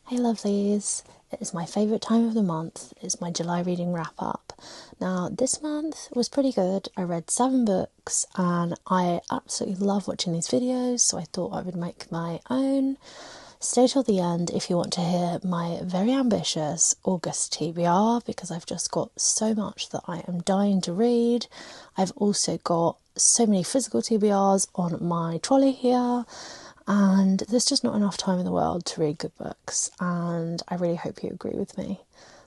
Hey lovelies, it is my favourite time of the month. It's my July reading wrap up. Now, this month was pretty good. I read 7 books and I absolutely love watching these videos, so I thought I would make my own. Stay till the end if you want to hear my very ambitious August TBR, because I've just got so much that I am dying to read. I've also got so many physical TBRs on my trolley here, and there's just not enough time in the world to read good books, and I really hope you agree with me.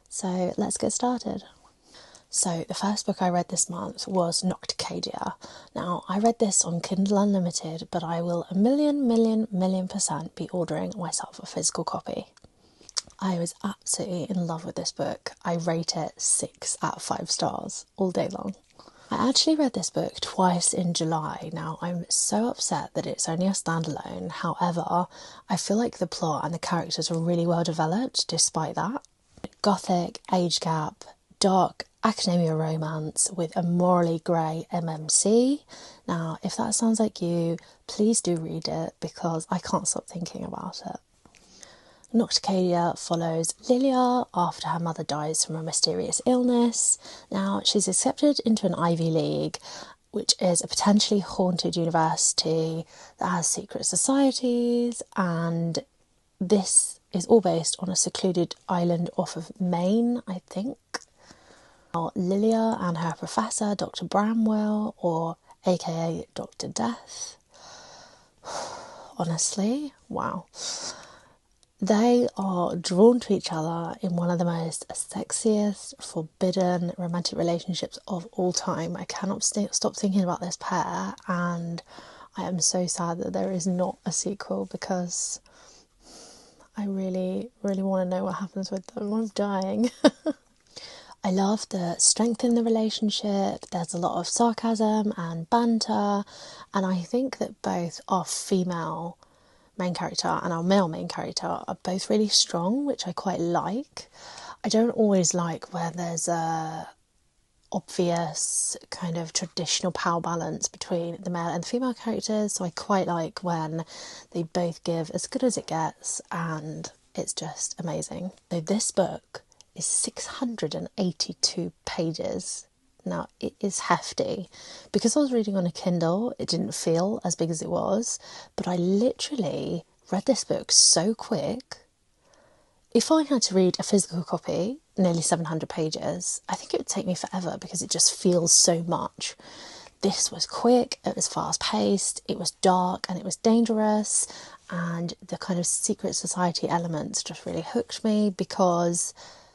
So let's get started. So the first book I read this month was Nocticadia. Now, I read this on Kindle Unlimited, but I will a million percent be ordering myself a physical copy. I was absolutely in love with this book. I rate it 6 out of 5 stars all day long. I actually read this book twice in July. Now, I'm so upset that it's only a standalone. However, I feel like the plot and the characters are really well developed despite that. Gothic, age gap, dark academia romance with a morally grey MMC. Now, if that sounds like you, please do read it because I can't stop thinking about it. Nocticadia follows Lilia after her mother dies from a mysterious illness. Now, she's accepted into an Ivy League, which is a potentially haunted university that has secret societies, and this is all based on a secluded island off of Maine, I think. Now, Lilia and her professor, Dr. Bramwell, or aka Dr. Death, honestly, wow. They are drawn to each other in one of the most sexiest, forbidden romantic relationships of all time. I cannot stop thinking about this pair, and I am so sad that there is not a sequel because I really want to know what happens with them. I'm dying. I love the strength in the relationship. There's a lot of sarcasm and banter, and I think that both our female main character and our male main character are both really strong, which I quite like. I don't always like where there's a obvious kind of traditional power balance between the male and the female characters, so I quite like when they both give as good as it gets, and it's just amazing. So this book is 682 pages. Now, it is hefty. Because I was reading on a Kindle, it didn't feel as big as it was, but I literally read this book so quick. If I had to read a physical copy, nearly 700 pages, I think it would take me forever because it just feels so much. This was quick, it was fast-paced, it was dark and it was dangerous, and the kind of secret society elements just really hooked me because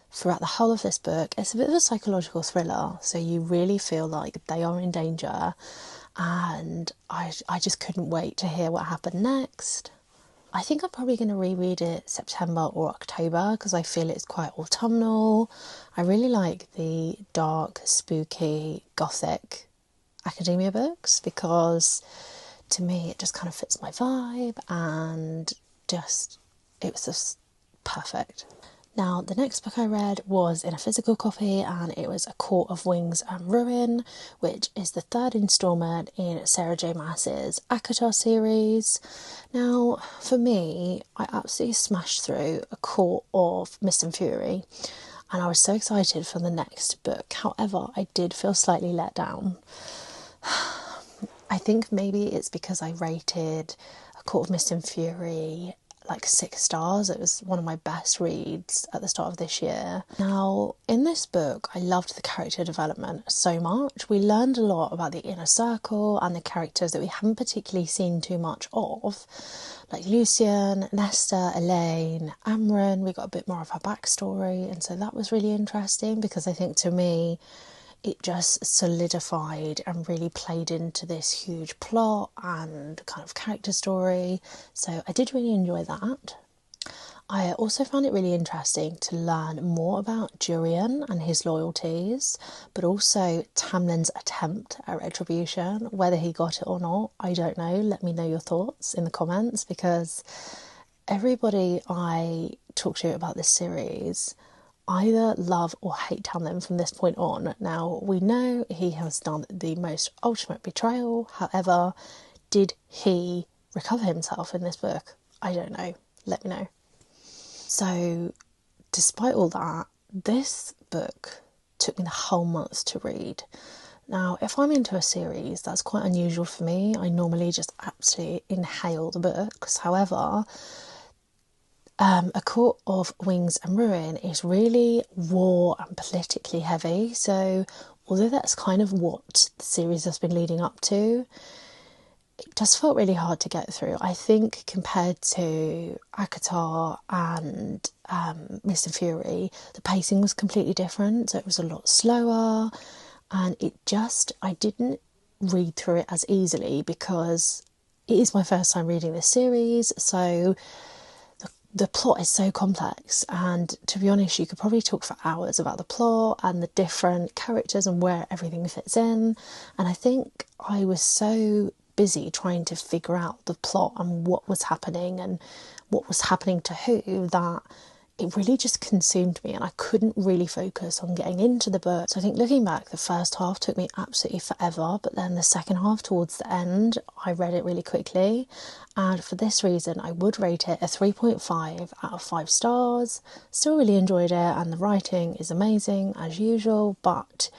throughout the whole of this book, it's a bit of a psychological thriller, so you really feel like they are in danger, and I just couldn't wait to hear what happened next. I think I'm probably going to reread it September or October because I feel it's quite autumnal. I really like the dark, spooky, gothic academia books because to me it just kind of fits my vibe, and it was just perfect. Now, the next book I read was in a physical copy, and it was A Court of Wings and Ruin, which is the third instalment in Sarah J Maas's ACOTAR series. Now, for me, I absolutely smashed through A Court of Mist and Fury, and I was so excited for the next book. However, I did feel slightly let down. I think maybe it's because I rated A Court of Mist and Fury like 6 stars. It was one of my best reads at the start of this year. Now, in this book, I loved the character development so much. We learned a lot about the inner circle and the characters that we haven't particularly seen too much of, like Lucian, Nesta, Elaine, Amryn. We got a bit more of her backstory, and so that was really interesting because I think to me it just solidified and really played into this huge plot and kind of character story. So I did really enjoy that. I also found it really interesting to learn more about Jurian and his loyalties, but also Tamlin's attempt at retribution. Whether he got it or not, I don't know. Let me know your thoughts in the comments, because everybody I talk to about this series either love or hate Tamlin from this point on. Now, we know he has done the most ultimate betrayal. However, did he recover himself in this book? I don't know. Let me know. So despite all that, this book took me the whole month to read. Now, if I'm into a series, that's quite unusual for me. I normally just absolutely inhale the books. However, A Court of Wings and Ruin is really war and politically heavy. So, although that's kind of what the series has been leading up to, it just felt really hard to get through. I think compared to ACOTAR and Mist and Fury, the pacing was completely different. So it was a lot slower, and I didn't read through it as easily because it is my first time reading this series. So the plot is so complex, and to be honest, you could probably talk for hours about the plot and the different characters and where everything fits in. And I think I was so busy trying to figure out the plot and what was happening to who, that it really just consumed me and I couldn't really focus on getting into the book. So I think looking back, the first half took me absolutely forever, but then the second half towards the end, I read it really quickly. And for this reason, I would rate it a 3.5 out of 5 stars. Still really enjoyed it, and the writing is amazing as usual, but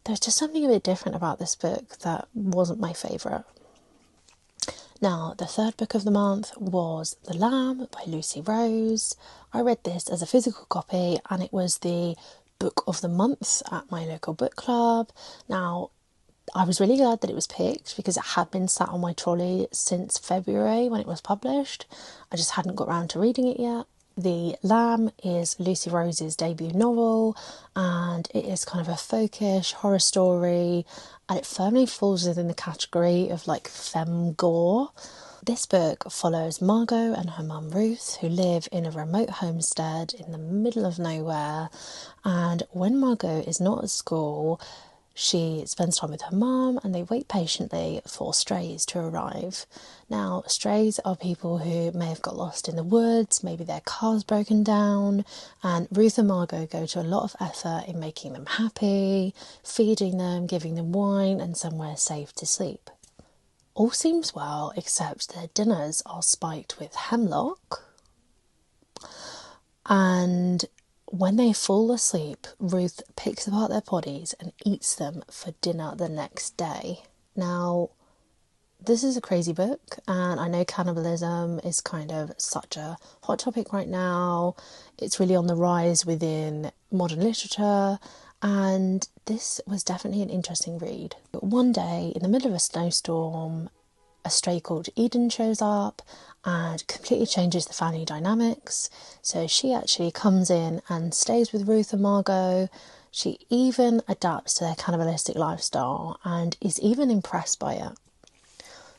there's just something a bit different about this book that wasn't my favourite. Now, the third book of the month was The Lamb by Lucy Rose. I read this as a physical copy, and it was the book of the month at my local book club. Now, I was really glad that it was picked because it had been sat on my trolley since February when it was published. I just hadn't got around to reading it yet. The Lamb is Lucy Rose's debut novel, and it is kind of a folkish horror story, and it firmly falls within the category of like femme gore. This book follows Margot and her mum Ruth, who live in a remote homestead in the middle of nowhere, and when Margot is not at school, she spends time with her mum and they wait patiently for strays to arrive. Now, strays are people who may have got lost in the woods, maybe their car's broken down, and Ruth and Margot go to a lot of effort in making them happy, feeding them, giving them wine and somewhere safe to sleep. All seems well, except their dinners are spiked with hemlock, and when they fall asleep, Ruth picks apart their bodies and eats them for dinner the next day. Now, this is a crazy book, and I know cannibalism is kind of such a hot topic right now. It's really on the rise within modern literature, and this was definitely an interesting read. But one day, in the middle of a snowstorm, a stray called Eden shows up and completely changes the family dynamics. So she actually comes in and stays with Ruth and Margot. She even adapts to their cannibalistic lifestyle and is even impressed by it.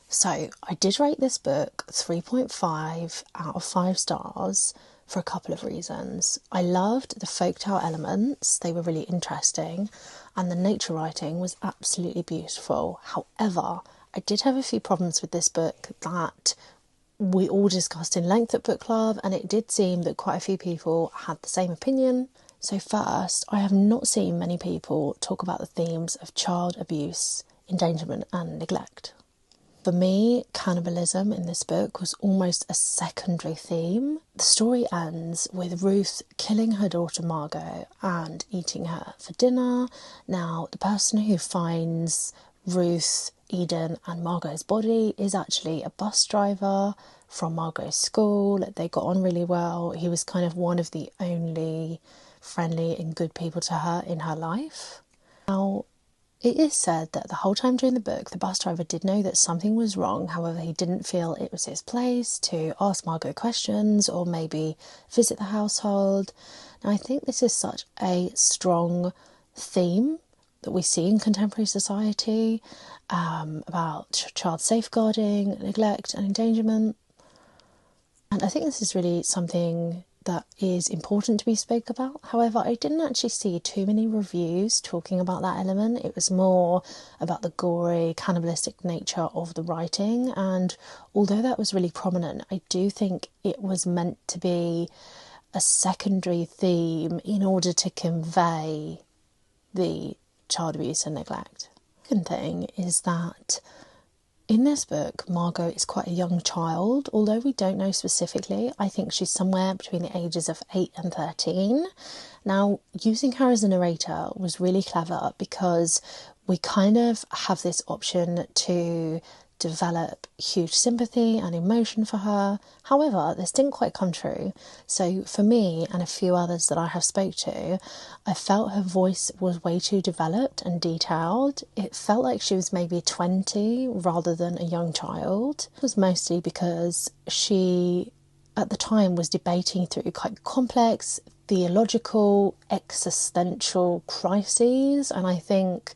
So I did rate this book 3.5 out of 5 stars for a couple of reasons. I loved the folktale elements, they were really interesting, and the nature writing was absolutely beautiful. However, I did have a few problems with this book that we all discussed in length at book club, and it did seem that quite a few people had the same opinion. So first, I have not seen many people talk about the themes of child abuse, endangerment and neglect. For me, cannibalism in this book was almost a secondary theme. The story ends with Ruth killing her daughter Margot and eating her for dinner. Now, the person who finds Ruth, Eden and Margot's body is actually a bus driver from Margot's school. They got on really well. He was kind of one of the only friendly and good people to her in her life. Now, it is said that the whole time during the book, the bus driver did know that something was wrong. However, he didn't feel it was his place to ask Margot questions or maybe visit the household. Now, I think this is such a strong theme that we see in contemporary society about child safeguarding, neglect and endangerment. And I think this is really something that is important to be spoke about. However, I didn't actually see too many reviews talking about that element. It was more about the gory, cannibalistic nature of the writing. And although that was really prominent, I do think it was meant to be a secondary theme in order to convey the child abuse and neglect. The second thing is that In this book, Margot is quite a young child, although we don't know specifically. I think she's somewhere between the ages of 8 and 13. Now, using her as a narrator was really clever because we kind of have this option to develop huge sympathy and emotion for her. However, this didn't quite come true. So for me and a few others that I have spoke to, I felt her voice was way too developed and detailed. It felt like she was maybe 20 rather than a young child. It was mostly because she at the time was debating through quite complex theological existential crises, and I think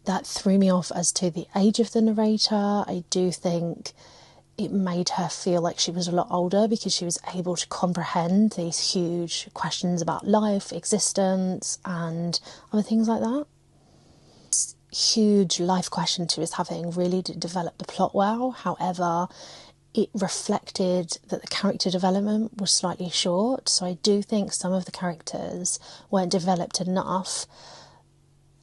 that threw me off as to the age of the narrator. I do think it made her feel like she was a lot older because she was able to comprehend these huge questions about life, existence, and other things like that. This huge life questions she was having really did develop the plot well. However, it reflected that the character development was slightly short, so I do think some of the characters weren't developed enough,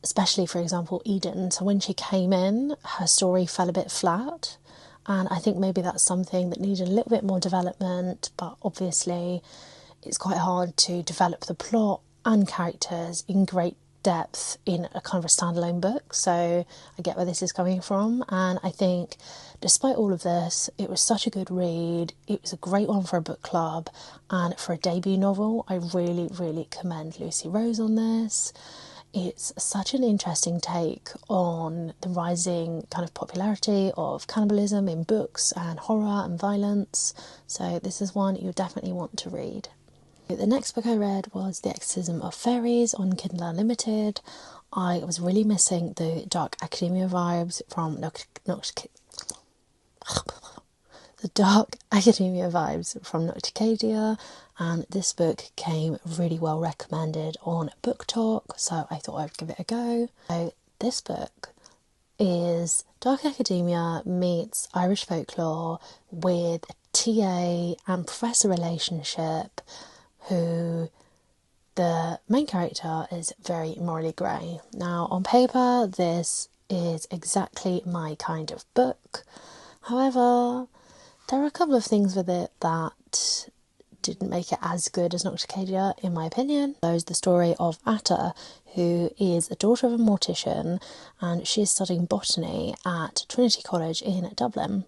especially, for example, Eden. So when she came in, her story fell a bit flat, and I think maybe that's something that needed a little bit more development, but obviously it's quite hard to develop the plot and characters in great depth in a kind of a standalone book, so I get where this is coming from. And I think despite all of this, it was such a good read. It was a great one for a book club, and for a debut novel, I really commend Lucy Rose on this. It's such an interesting take on the rising kind of popularity of cannibalism in books and horror and violence, so this is one you definitely want to read. The next book I read was The Exorcism of Fairies on Kindle Unlimited. I was really missing the dark academia vibes from Nocticadia, and this book came really well recommended on Book Talk, so I thought I'd give it a go. So this book is dark academia meets Irish folklore with a TA and professor relationship, who the main character is very morally grey. Now, on paper, this is exactly my kind of book. However, there are a couple of things with it that didn't make it as good as Nocticadia, in my opinion. There's the story of Atta, who is a daughter of a mortician, and she is studying botany at Trinity College in Dublin.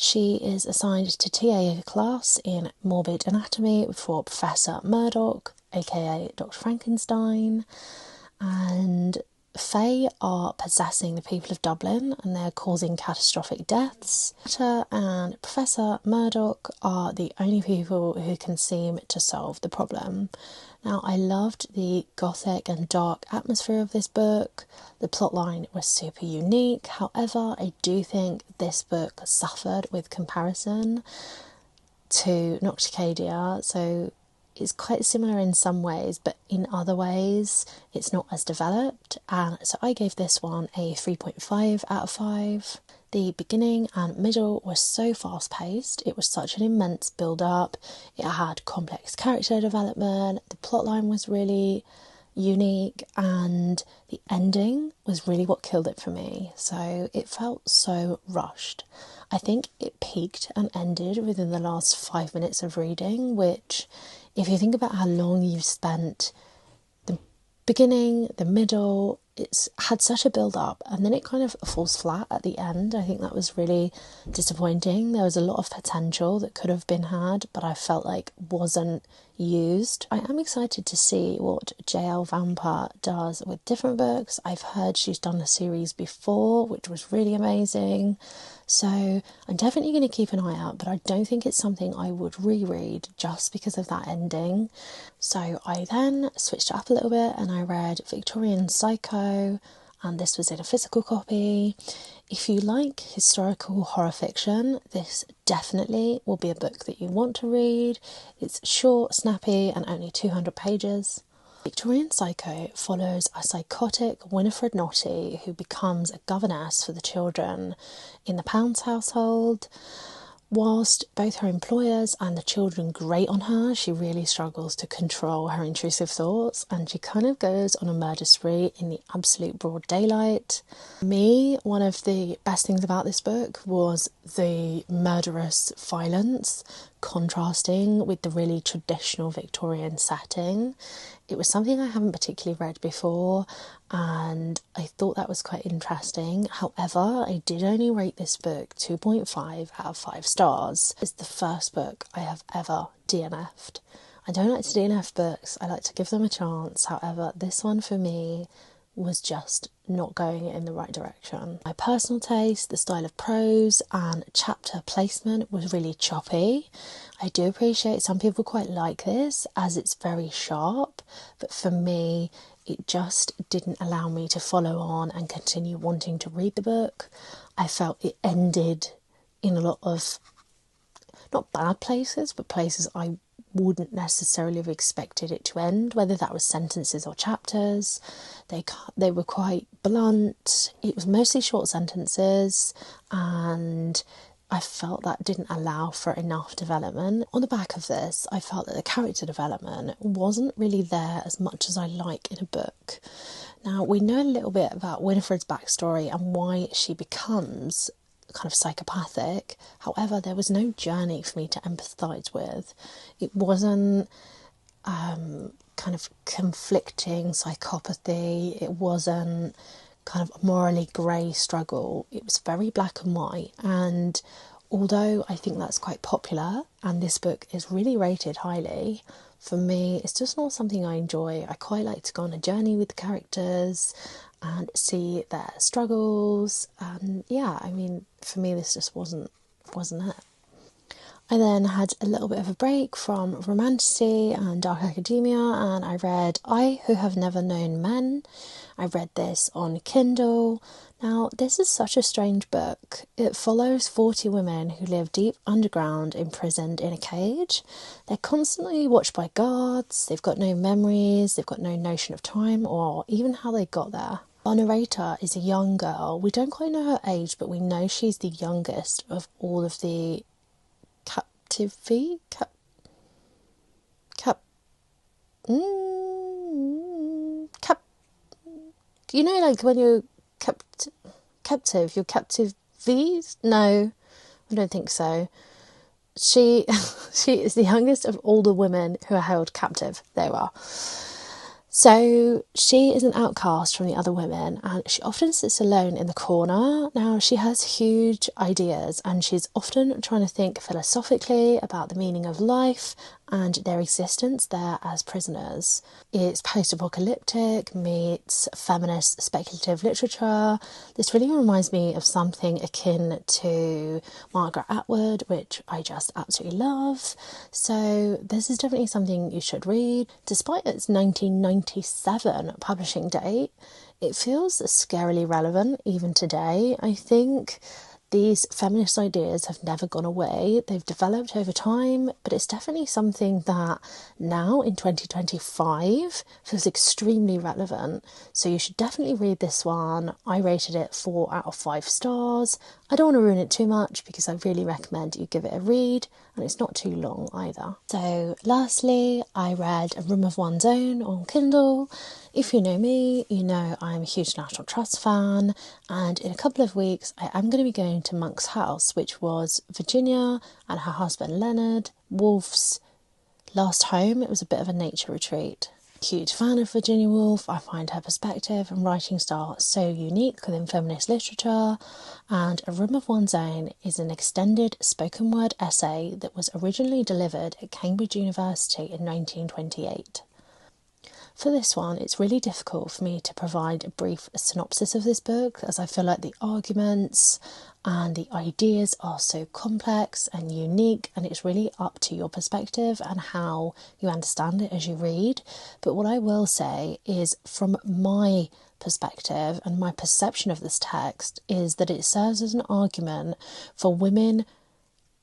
She is assigned to TA a class in morbid anatomy for Professor Murdoch, aka Dr. Frankenstein, and Fae are possessing the people of Dublin and they're causing catastrophic deaths. Atta and Professor Murdoch are the only people who can seem to solve the problem. Now, I loved the gothic and dark atmosphere of this book. The plotline was super unique. However, I do think this book suffered with comparison to Nocticadia, so it's quite similar in some ways, but in other ways it's not as developed, and so I gave this one a 3.5 out of 5. The beginning and middle was so fast paced, it was such an immense build up, it had complex character development, the plotline was really unique, and the ending was really what killed it for me. So it felt so rushed. I think it peaked and ended within the last 5 minutes of reading, which, if you think about how long you've spent the beginning, the middle, it's had such a build up and then it kind of falls flat at the end. I think that was really disappointing. There was a lot of potential that could have been had, but I felt like wasn't used. I am excited to see what JL Vampa does with different books. I've heard she's done a series before, which was really amazing. So I'm definitely going to keep an eye out, but I don't think it's something I would reread just because of that ending. So I then switched it up a little bit and I read Victorian Psycho, and this was in a physical copy. If you like historical horror fiction, this definitely will be a book that you want to read. It's short, snappy, and only 200 pages. Victorian Psycho follows a psychotic Winifred Notty who becomes a governess for the children in the Pounds household. Whilst both her employers and the children grate on her, she really struggles to control her intrusive thoughts, and she kind of goes on a murder spree in the absolute broad daylight. For me, one of the best things about this book was the murderous violence contrasting with the really traditional Victorian setting. It was something I haven't particularly read before, and I thought that was quite interesting. However, I did only rate this book 2.5 out of 5 stars. It's the first book I have ever DNF'd. I don't like to DNF books, I like to give them a chance. However, this one for me was just not going in the right direction. My personal taste, the style of prose and chapter placement was really choppy. I do appreciate some people quite like this as it's very sharp, but for me it just didn't allow me to follow on and continue wanting to read the book. I felt it ended in a lot of, not bad places, but places I wouldn't necessarily have expected it to end, whether that was sentences or chapters. They were quite blunt. It was mostly short sentences, and I felt that didn't allow for enough development. On the back of this, I felt that the character development wasn't really there as much as I like in a book. Now, we know a little bit about Winifred's backstory and why she becomes kind of psychopathic. However, there was no journey for me to empathise with. It wasn't kind of conflicting psychopathy. It wasn't kind of a morally grey struggle. It was very black and white, and although I think that's quite popular and this book is really rated highly, for me it's just not something I enjoy. I quite like to go on a journey with the characters and see their struggles, and yeah, I mean, for me this just wasn't it. I then had a little bit of a break from romantasy and dark academia, and I read I Who Have Never Known Men. I read this on Kindle. Now, this is such a strange book. It follows 40 women who live deep underground, imprisoned in a cage. They're constantly watched by guards, they've got no memories, they've got no notion of time or even how they got there. Our narrator is a young girl. We don't quite know her age, but we know she's the youngest of all of the you know, like when you're captive, you're captive V's? No, I don't think so. She is the youngest of all the women who are held captive. There you are. So she is an outcast from the other women, and she often sits alone in the corner. Now, she has huge ideas and she's often trying to think philosophically about the meaning of life and their existence there as prisoners. It's post-apocalyptic meets feminist speculative literature. This really reminds me of something akin to Margaret Atwood, which I just absolutely love. So this is definitely something you should read. Despite its 1997 publishing date, it feels scarily relevant even today. I think these feminist ideas have never gone away. They've developed over time, but it's definitely something that now in 2025 feels extremely relevant. So you should definitely read this one. I rated it 4 out of 5 stars. I don't want to ruin it too much because I really recommend you give it a read, and it's not too long either. So lastly, I read A Room of One's Own on Kindle. If you know me, you know I'm a huge National Trust fan, and in a couple of weeks I am going to be going to Monk's house, which was Virginia and her husband Leonard Woolf's last home. It was a bit of a nature retreat. Huge fan of Virginia Woolf. I find her perspective and writing style so unique within feminist literature, and A Room of One's Own is an extended spoken word essay that was originally delivered at Cambridge University in 1928. For this one, it's really difficult for me to provide a brief synopsis of this book, as I feel like the arguments and the ideas are so complex and unique, and it's really up to your perspective and how you understand it as you read. But what I will say is, from my perspective and my perception of this text, is that it serves as an argument for women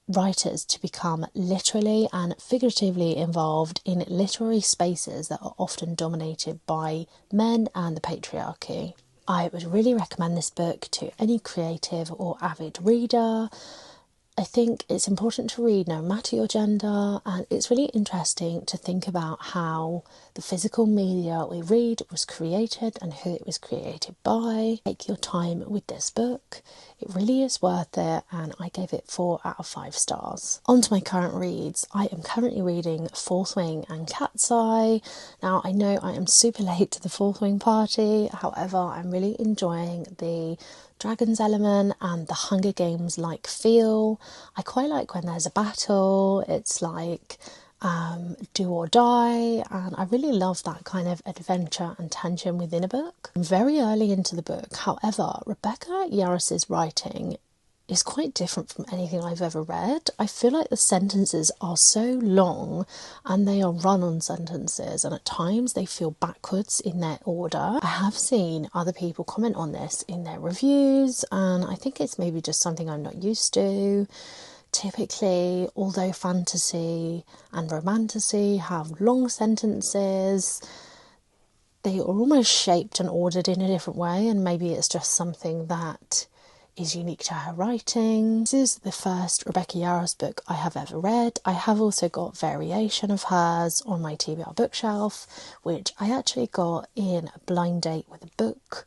writers to become literally and figuratively involved in literary spaces that are often dominated by men and the patriarchy. I would really recommend this book to any creative or avid reader. I think it's important to read no matter your gender, and it's really interesting to think about how the physical media we read was created and who it was created by. Take your time with this book. It really is worth it, and I gave it 4 out of 5 stars. On to my current reads. I am currently reading Fourth Wing and Cat's Eye. Now, I know I am super late to the Fourth Wing party, however, I'm really enjoying the Dragons element and the Hunger Games like feel. I quite like when there's a battle, it's like do or die, and I really love that kind of adventure and tension within a book. I'm very early into the book, however, Rebecca Yarros's writing is quite different from anything I've ever read. I feel like the sentences are so long and they are run-on sentences, and at times they feel backwards in their order. I have seen other people comment on this in their reviews, and I think it's maybe just something I'm not used to. Typically, although fantasy and romantasy have long sentences, they are almost shaped and ordered in a different way, and maybe it's just something that is unique to her writing. This is the first Rebecca Yarros book I have ever read. I have also got variation of hers on my TBR bookshelf, which I actually got in a blind date with a book.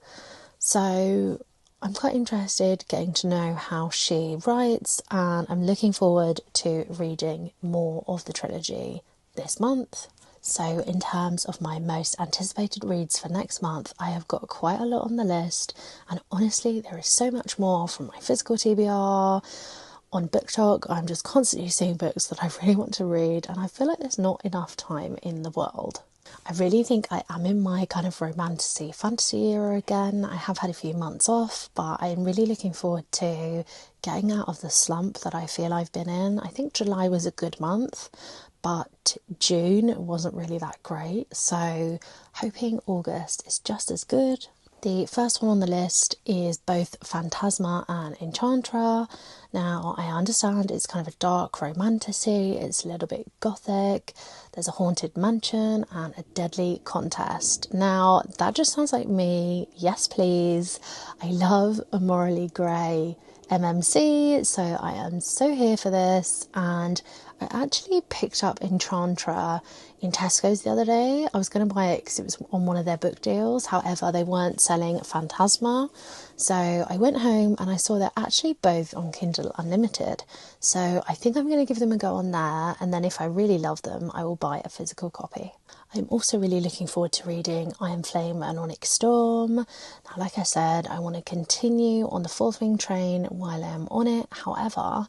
So I'm quite interested getting to know how she writes, and I'm looking forward to reading more of the trilogy this month. So in terms of my most anticipated reads for next month, I have got quite a lot on the list, and honestly there is so much more from my physical TBR. On BookTok, I'm just constantly seeing books that I really want to read, and I feel like there's not enough time in the world. I really think I am in my kind of romantasy fantasy era again. I have had a few months off, but I'm really looking forward to getting out of the slump that I feel I've been in. I think July was a good month, but June wasn't really that great, so hoping August is just as good. The first one on the list is both Phantasma and Enchantra. Now, I understand it's kind of a dark romantasy, it's a little bit gothic, there's a haunted mansion and a deadly contest. Now, that just sounds like me. Yes, please. I love a morally grey MMC, so I am so here for this. And I actually picked up Enchantra in Tesco's the other day. I was going to buy it because it was on one of their book deals. However, they weren't selling Phantasma. So I went home and I saw they're actually both on Kindle Unlimited. So I think I'm going to give them a go on there. And then if I really love them, I will buy a physical copy. I'm also really looking forward to reading Iron Flame and Onyx Storm. Now, like I said, I want to continue on the Fourth Wing train while I am on it. However,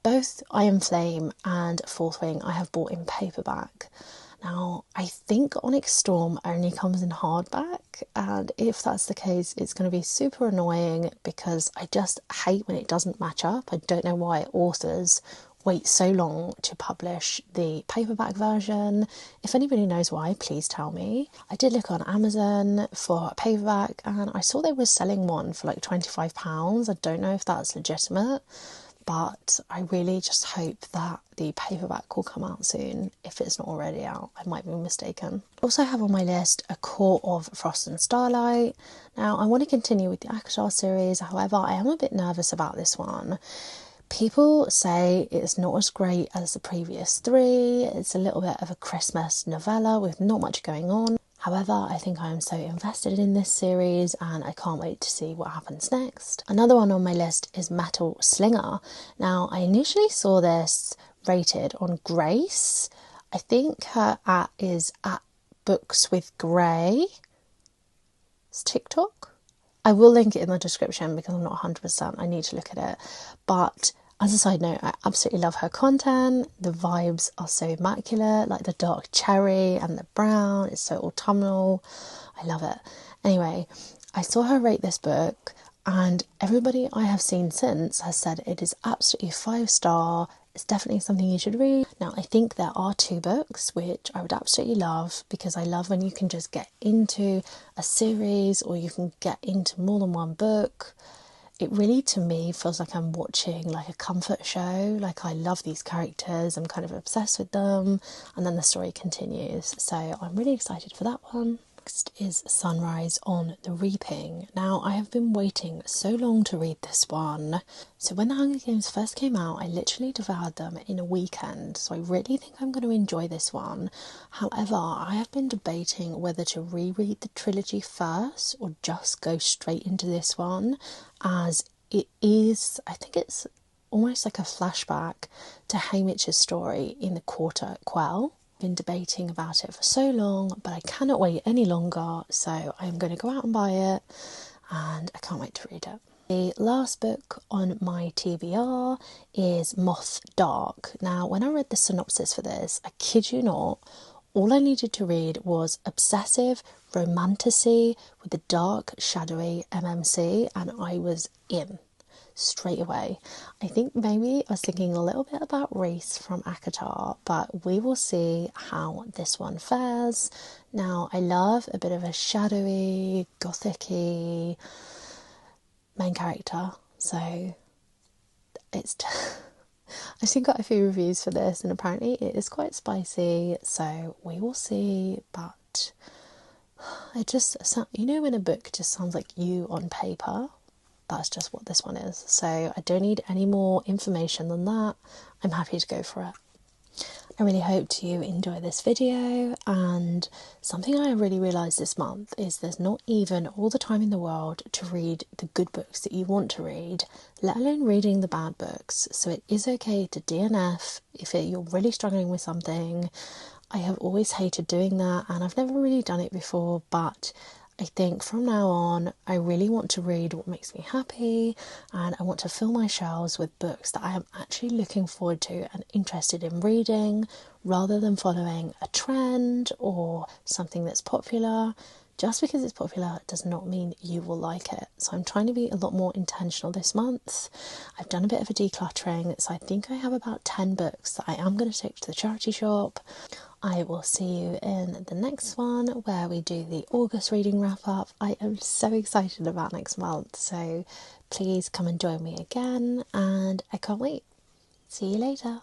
both Iron Flame and Fourth Wing I have bought in paperback. Now, I think Onyx Storm only comes in hardback, and if that's the case, it's going to be super annoying because I just hate when it doesn't match up. I don't know why authors wait so long to publish the paperback version. If anybody knows why, please tell me. I did look on Amazon for a paperback, and I saw they were selling one for like £25. I don't know if that's legitimate, but I really just hope that the paperback will come out soon. If it's not already out, I might be mistaken. I also have on my list A Court of Frost and Starlight. Now, I want to continue with the Akatar series, however, I am a bit nervous about this one. People say it's not as great as the previous 3. It's a little bit of a Christmas novella with not much going on. However, I think I am so invested in this series and I can't wait to see what happens next. Another one on my list is Metal Slinger. Now, I initially saw this rated on Grace. I think her is at Books with Grey. It's TikTok. I will link it in the description because I'm not 100%. I need to look at it. But as a side note, I absolutely love her content. The vibes are so immaculate, like the dark cherry and the brown. It's so autumnal. I love it. Anyway, I saw her rate this book, and everybody I have seen since has said it is absolutely 5-star. It's definitely something you should read. Now, I think there are 2 books, which I would absolutely love, because I love when you can just get into a series or you can get into more than one book. It really, to me, feels like I'm watching like a comfort show. Like, I love these characters, I'm kind of obsessed with them, and then the story continues. So I'm really excited for that one. Next is Sunrise on the Reaping. Now, I have been waiting so long to read this one. So when the Hunger Games first came out, I literally devoured them in a weekend. So I really think I'm going to enjoy this one. However, I have been debating whether to reread the trilogy first or just go straight into this one, as it is, I think it's almost like a flashback to Haymitch's story in the Court at Quell. Been debating about it for so long, but I cannot wait any longer, so I'm going to go out and buy it, and I can't wait to read it. The last book on my TBR is Moth Dark. Now, when I read the synopsis for this, I kid you not, all I needed to read was obsessive romantasy with a dark, shadowy MMC, and I was in straight away. I think maybe I was thinking a little bit about Reese from ACOTAR, but we will see how this one fares. Now, I love a bit of a shadowy, gothic-y main character, so it's I've seen quite a few reviews for this, and apparently it is quite spicy, so we will see. But it just, you know, when a book just sounds like you on paper, that's just what this one is. So I don't need any more information than that. I'm happy to go for it. I really hope you enjoy this video, and something I really realised this month is there's not even all the time in the world to read the good books that you want to read, let alone reading the bad books. So it is okay to DNF if you're really struggling with something. I have always hated doing that, and I've never really done it before, but I think from now on, I really want to read what makes me happy, and I want to fill my shelves with books that I am actually looking forward to and interested in reading, rather than following a trend or something that's popular. Just because it's popular does not mean you will like it. So I'm trying to be a lot more intentional this month. I've done a bit of a decluttering, so I think I have about 10 books that I am going to take to the charity shop. I will see you in the next one where we do the August reading wrap up. I am so excited about next month, so please come and join me again, and I can't wait. See you later.